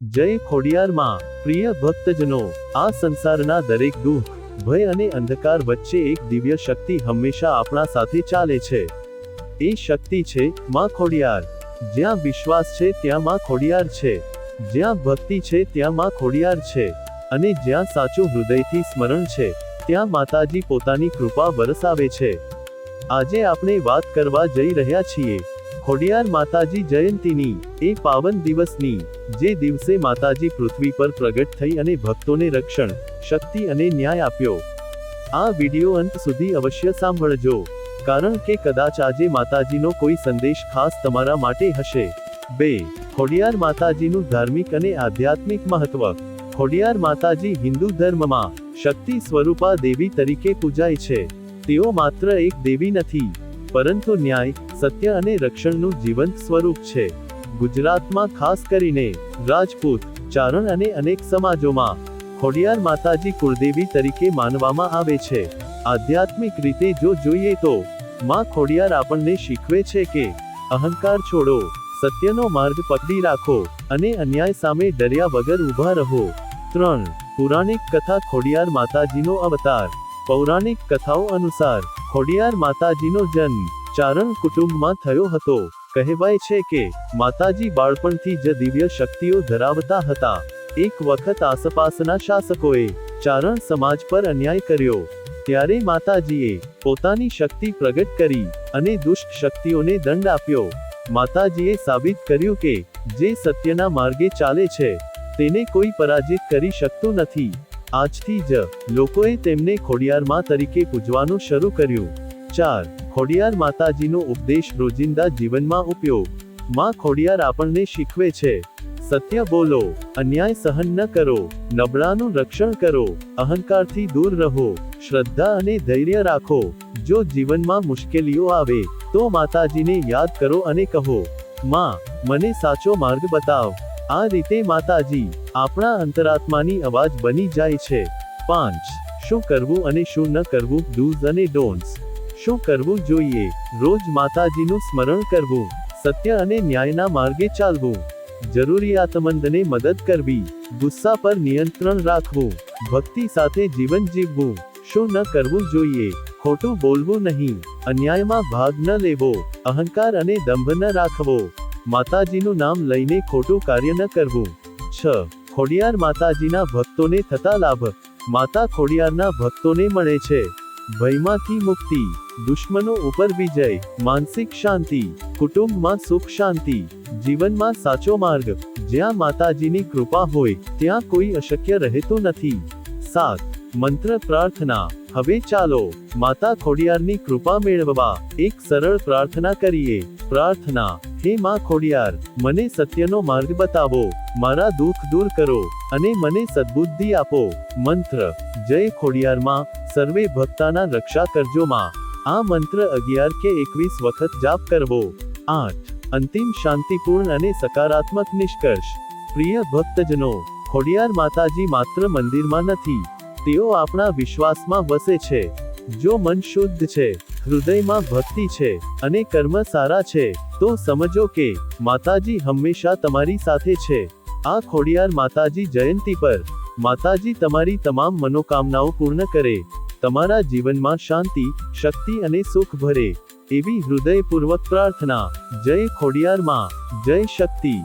જય ખોડિયાર માં। પ્રિય ભક્તજનો, આ સંસારના દરેક દુઃખ, ભય અને અંધકાર વચ્ચે એક દિવ્ય શક્તિ હંમેશા આપણા સાથે ચાલે છે। એ શક્તિ છે માં ખોડિયાર। જ્યાં વિશ્વાસ છે ત્યાં માં ખોડિયાર છે, જ્યાં ભક્તિ છે ત્યાં માં ખોડિયાર છે, અને જ્યાં સાચું હૃદયથી સ્મરણ છે ત્યાં માતાજી પોતાની કૃપા વરસાવે છે। આજે આપણે વાત કરવા જઈ રહ્યા છીએ ખોડિયાર માતાજી જયંતીની, એ પાવન દિવસની, જે દિવસે માતાજી પૃથ્વી પર પ્રગટ થઈ અને ભક્તોને રક્ષણ, શક્તિ અને ન્યાય આપ્યો। આ વિડિયો અંત સુધી અવશ્ય સાંભળજો, કારણ કે કદાચ આજે માતાજીનો કોઈ સંદેશ ખાસ તમારા માટે હશે। 2. ખોડિયાર માતાજીનું ધાર્મિક અને આધ્યાત્મિક મહત્વ। ખોડિયાર માતાજી હિન્દુ ધર્મમાં શક્તિ સ્વરૂપા દેવી તરીકે પૂજાય છે। તેઓ માત્ર એક દેવી નથી, પરંતુ ન્યાય, સત્ય અને રક્ષણનું જીવંત સ્વરૂપ છે। ગુજરાતમાં ખાસ કરીને રાજપૂત, ચારણ અને અનેક સમાજોમાં ખોડિયાર માતાજી કુળદેવી તરીકે માનવામાં આવે છે। આધ્યાત્મિક રીતે જો જોઈએ તો માં ખોડિયાર આપણને શીખવે છે કે અહંકાર છોડો, સત્યનો માર્ગ પકડી રાખો, અને અન્યાય સામે ડર્યા વગર ઊભા રહો। 3. પૌરાણિક કથા ખોડિયાર માતાજીનો અવતાર। પૌરાણિક કથાઓ અનુસાર ખોડિયાર માતાજીનો જન્મ ચારણ કુટુંબમાં થયો હતો। કહેવાય છે કે માતાજી બાળપણથી જ દિવ્ય શક્તિઓ ધરાવતા હતા। એક વખત આસપાસના શાસકોએ ચારણ સમાજ પર અન્યાય કર્યો, ત્યારે માતાજીએ પોતાની શક્તિ પ્રગટ કરી અને દુષ્ટ શક્તિઓને દંડ આપ્યો। માતાજીએ સાબિત કર્યું કે જે સત્યના માર્ગે ચાલે છે તેને કોઈ પરાજિત કરી શકતું નથી। આજથી જ લોકોએ તેમને ખોડિયાર માં તરીકે પૂજવાનું શરૂ કર્યું। 4. ખોડિયાર માતાજીનો ઉપદેશ રોજિંદા જીવનમાં ઉપયોગ। માં ખોડિયાર આપણને શીખવે છે, સત્ય બોલો, અન્યાય સહન ન કરો, નબળાનું રક્ષણ કરો, અહંકારથી દૂર રહો, શ્રદ્ધા અને ધૈર્ય રાખો। જો જીવનમાં મુશ્કેલીઓ આવે તો માતાજીને યાદ કરો અને કહો, માં, મને સાચો માર્ગ બતાવ। આ રીતે માતાજી આપણા અંતરાત્માની અવાજ બની જાય છે। 5. શું કરવું અને શું ન કરવું, ડૂઝ અને ડોન્ટ્સ। શું કરવું જોઈએ? રોજ માતાજીનું સ્મરણ કરવું, સત્ય અને ન્યાયના માર્ગે ચાલવું, જરૂરિયાતમંદને મદદ કરવી, ગુસ્સા પર નિયંત્રણ રાખવું, ભક્તિ સાથે જીવન જીવવું। શું ન કરવું જોઈએ? ખોટું બોલવું નહીં, અન્યાયમાં ભાગ ન લેવો, અહંકાર અને દંભ ન રાખવો, માતાજીનું નામ લઈને ખોટું કાર્ય ન કરવું। 6. ખોડિયાર માતાજીના ભક્તોને થતા લાભ। માતા ખોડિયારના ભક્તોને મળે છે ભયમાંથી મુક્તિ, દુશ્મનો ઉપર વિજય, માનસિક શાંતિ, કુટુંબમાં સુખ શાંતિ, જીવનમાં સાચો માર્ગ। જ્યાં માતાજીની કૃપા હોય ત્યાં કોઈ અશક્ય રહેતું નથી। 7. મંત્ર પ્રાર્થના। હવે ચાલો માતા ખોડિયારની કૃપા મેળવવા એક સરળ પ્રાર્થના કરીએ। પ્રાર્થના। હે માં ખોડિયાર, મને સત્યનો માર્ગ બતાવો, મારા દુઃખ દૂર કરો, અને મને સદ્બુદ્ધિ આપો। મંત્ર। જય ખોડિયાર માં, સર્વે ભક્તાના રક્ષા કરજો માં। આ મંત્ર 11 કે 21 વખત જાપ કરવો। 8. અંતિમ શાંતિપૂર્ણ અને સકારાત્મક નિષ્કર્ષ। પ્રિય ભક્તજનો, ખોડિયાર માતાજી માત્ર મંદિરમાં નથી, તેઓ આપણા વિશ્વાસમાં વસે છે। જો મન શુદ્ધ છે, હૃદયમાં ભક્તિ છે, અને કર્મ સારા છે, તો સમજો કે માતાજી હંમેશા તમારી સાથે છે। આ ખોડિયાર માતાજી જયંતી પર માતાજી તમારી તમામ મનોકામનાઓ પૂર્ણ કરે, તમારા જીવનમાં શાંતિ, શક્તિ અને સુખ ભરે, એવી હૃદયપૂર્વક પ્રાર્થના। જય ખોડિયાર માં, જય શક્તિ।